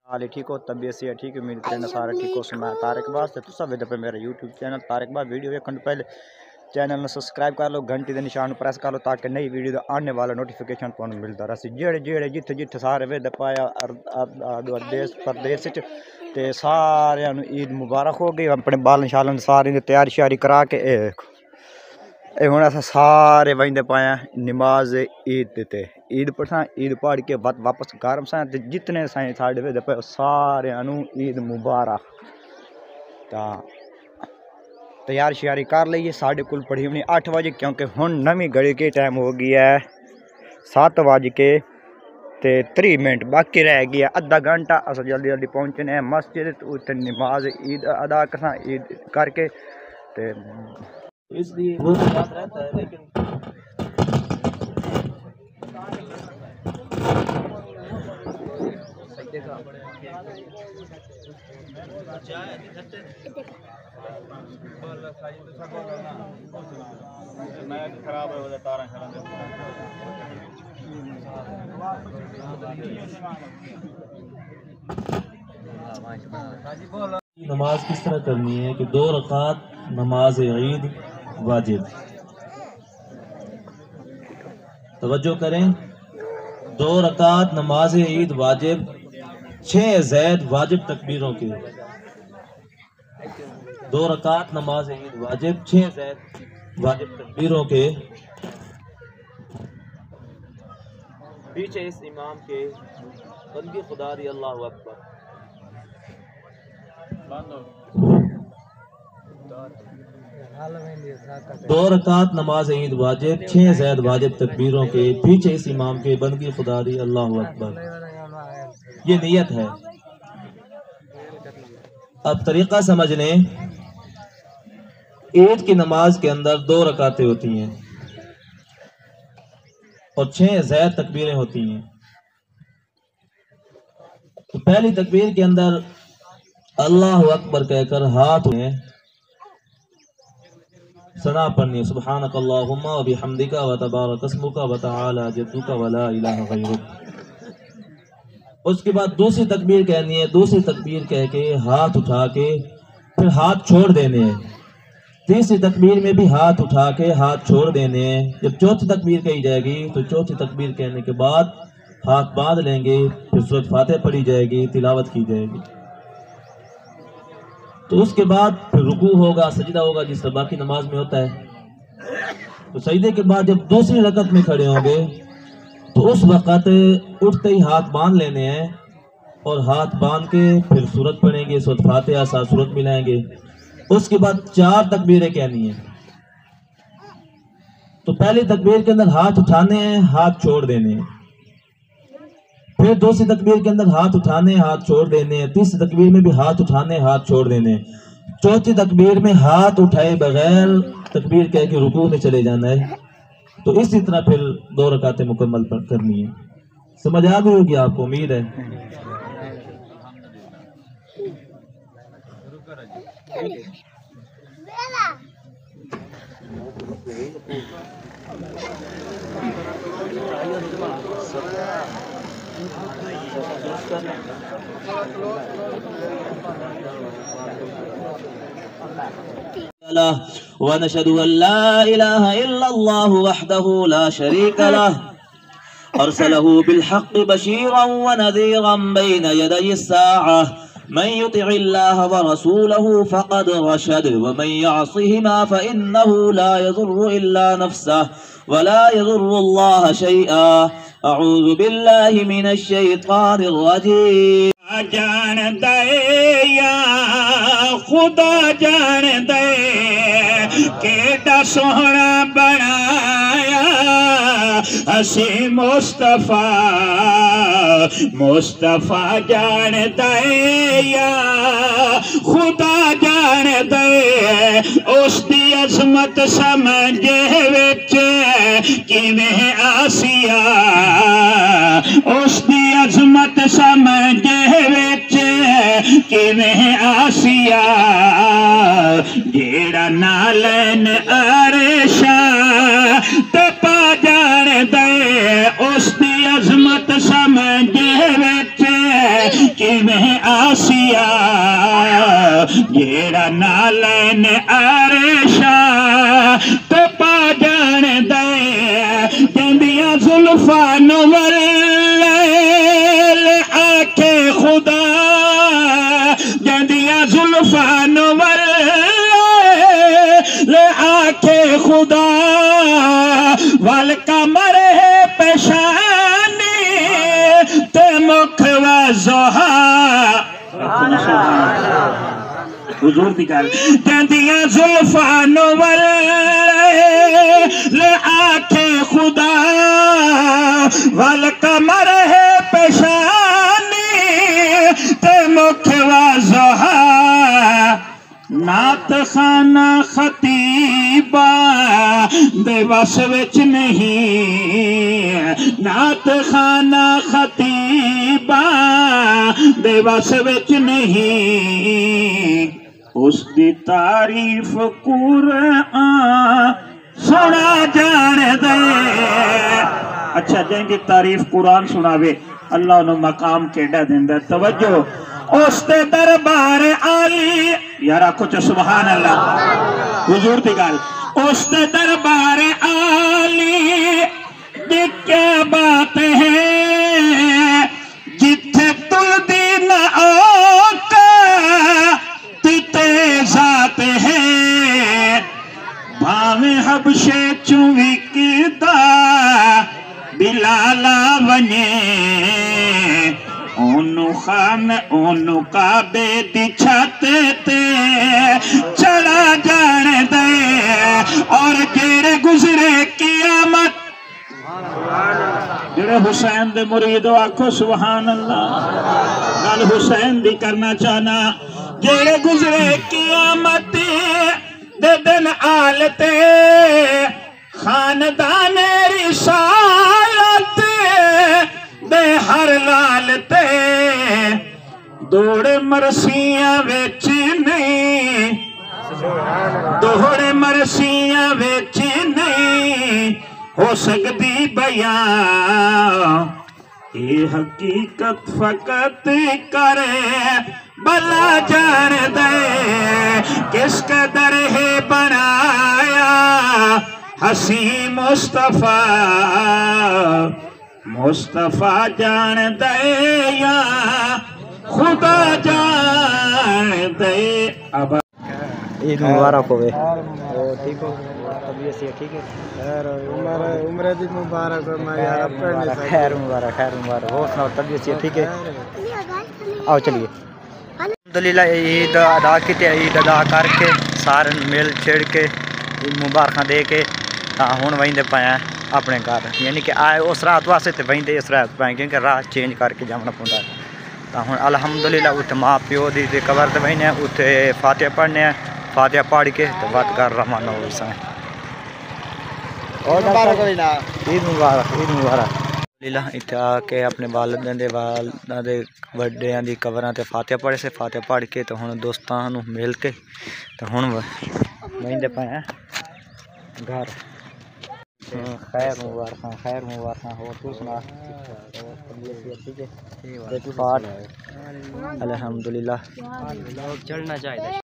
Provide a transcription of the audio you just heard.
हाल ठीक हो तबीयत से ठीक है उम्मीद करना सारा ठीक हो। मैं तारक बास तो सब पे मेरा यूट्यूब चैनल तारक बास वीडियो वेखने तो पहले चैनल में सब्सक्राइब कर लो, घंटी के निशान प्रेस कर लो ताकि नई वीडियो का आने वाला नोटिफिकेशन तुहानू मिलता रहे। जेड़े जेड़े जिथे जिथे सारे वेद पाया देश प्रदेश ते सारियां नू ईद मुबारक हो गई। अपने बालन शालन सारी दी तैयारी श्यारी करा के हुण अस सारे वंदे पाया नमाज ईद ते ईद पढ़ा ईद पढ़ के वापस घर सा जितने साईं साढ़े वेद पे सारियां नू ईद मुबारक। तैयार श्यारी कर लीए साढ़े कुल पढ़ी होनी 8 बजे क्योंकि हुण नवी घड़ी के टाइम हो गया है 7 बज के 3 मिनट बाकी रह गया आधा घंटा। अस जल्दी जल्दी पहुँचने हैं मस्जिद उत्थे नमाज ईद अदा करना ईद करके इसलिए वो याद रहता है लेकिन खराब है तारा नमाज किस तरह करनी है कि 2 रकात नमाज ईद वाजिब। तवज्जो करें 2 रकात नमाज ईद वाजिब 6 ज़ैद वाजिब तकबीरों के 2 रकात नमाज ईद वाजिब 6 ज़ैद वाजिब तकबीरों के पीछे इस इमाम के बंदी खुदा दी अल्लाहु अकबर 2 रकात नमाज ईद वाजिब 6 ज़ैद वाजिब तकबीरों के पीछे इस इमाम के बंदगी खुदा दी अल्लाहु अकबर। ये नियत है। अब तरीका समझ लें। ईद की नमाज के अंदर 2 रकातें होती हैं और 6 ज़ैद तकबीरें होती हैं। तो पहली तकबीर के अंदर अल्लाहु अकबर कहकर हाथ में सना पढ़नी सुब्हानक अल्लाहुम्मा व बिहम्दिका व तबारक अस्मुका व तआला जद्दुका व ला इलाहा गैरुक। उसके बाद दूसरी तकबीर कहनी है। दूसरी तकबीर कह के हाथ उठा के फिर हाथ छोड़ देने हैं। तीसरी तकबीर में भी हाथ उठा के हाथ छोड़ देने हैं। जब चौथी तकबीर कही जाएगी तो चौथी तकबीर कहने के बाद हाथ बांध लेंगे, फिर सूरत फातिहा पढ़ी जाएगी, तिलावत की जाएगी। तो उसके बाद फिर रुकू होगा, सजदा होगा जिस तरह बाकी नमाज में होता है। तो सजदे के बाद जब दूसरी रकत में खड़े होंगे तो उस वक़्त उठते ही हाथ बांध लेने हैं और हाथ बांध के फिर सूरत पढ़ेंगे, सूरत फातिहा साथ सूरत मिलाएंगे। उसके बाद 4 तकबीरें कहनी है। तो पहली तकबीर के अंदर हाथ उठाने हैं, हाथ छोड़ देने हैं। फिर दूसरी तकबीर के अंदर हाथ उठाने हाथ छोड़ देने हैं। तीसरी तकबीर में भी हाथ उठाने हाथ छोड़ देने हैं। चौथी तकबीर में हाथ उठाए बगैर तकबीर कह के रुकू में चले जाना है। तो इसी तरह फिर 2 रकातें मुकम्मल करनी है। समझ आ गई होगी आपको, उम्मीद है। वनशहदु अल्ला इलाहा इल्लल्लाहु वहदहु ला शरीका लह अरसलहु बिल हक़्क़ि बशीरन व नज़ीरन बैन यदयि स्साअह मन युतिइल्लाह व रसूलहु फ़क़द रशद व मन यअसिहिमा फ़इन्नहु ला यज़ुर्रु इल्ला नफ़्सह व ला यज़ुर्रुल्लाह शैआ। अऊज़ु बिल्लाहि मिनश शैतानिर रजीम। जान दे या खुदा जान दे केड़ा सोहना बनाया असी मुस्तफा मुस्तफा जान दे या खुदा जान दे उसकी अजमत समझे विच किवें आसिया उसकी अजमत समझे विच किवें आसिया जेड़ा नालन अरशा ते पा जान दे उसकी अजमत समझे विच किवें किवें आसिया जेड़ा नालैन आरेशा ते पा जान दे जंदियां जुल्फा नवर आखे खुदा जंदियां जुल्फा नवर आखे खुदा वल कमर है पेशानी ते मुख वज़ोहा हुजूर दी गल जंदियां जुल्फा नवर आखे खुदा वल कमर है पेशानी ते मुख वज़ोहा नात खाना खतीबा दे बस विच नहीं नात खाना खतीबा दे बस विच नहीं उसकी तारीफ कुरान सुना जान दे। अच्छा जिनकी तारीफ कुरान सुनावे अल्लाह उन्हें मकाम केड़ा देंदा। तवज्जो उसते दरबार आली यार आखो च सुभान अल्लाह हुजूर दी गल उसते दरबार आली दी क्या बात है जिथे तुलदी न औका तिते जात है भावे हबशे चुवी किदा बिलाला बने ओनू खान ओनू काबे दी छत ते चढ़ा जान दे और जेड़े गुजरे कियामत जेड़े हुसैन दे मुरीदो आखो सुभान अल्लाह गल हुसैन दी करना चाहना जेड़े गुजरे कियामत दे दिन आलते खानदान रिसालत दे हर लाल ते दौड़े मरसियां विच नहीं दौड़े मरसियां विच नहीं हो सकती बयां ये हकीकत फकत करे भला जान दे किस कदर है बनाया हसी मुस्तफा मुस्तफा जान दे या खुदा जान दे। अब ईद मुबारक होवे ठीक हो तबीयत से ठीक है खैर उम्र दी मुबारक हो मैं यार अपने खैर मुबारक हो सुनाओ तबीयत से ठीक है आओ चलिए अल्हम्दुलिल्लाह ईद अदा की ईद अदा करके सारे मिल छिड़ के मुबारक दे के हुण वहींदे पाया अपने घर यानी कि आए उस रात वास्ते तो वहींदे इस रात पाए क्योंकि रात चेंज करके जाना पौंदा तो हुण अल्हम्दुलिल्लाह उत्थे माँ प्यो दी कबर ते बहने उत्थे फातिहा पढ़ने फातिहा पढ़ के तो बात कर रवाना हो सां और ईद मुबारक लीला इत्थे आके अपने वालिदां दे वड्डियां दी कबरां ते फातिहा पढ़े से फातिहा पढ़ के तो हुण दोस्तां नूं मिल के तो हुण वहींदे पाए घर खैर मुबारक हो तू सुना ठीक है अल्हम्दुलिल्लाह चढ़ना चाहिए।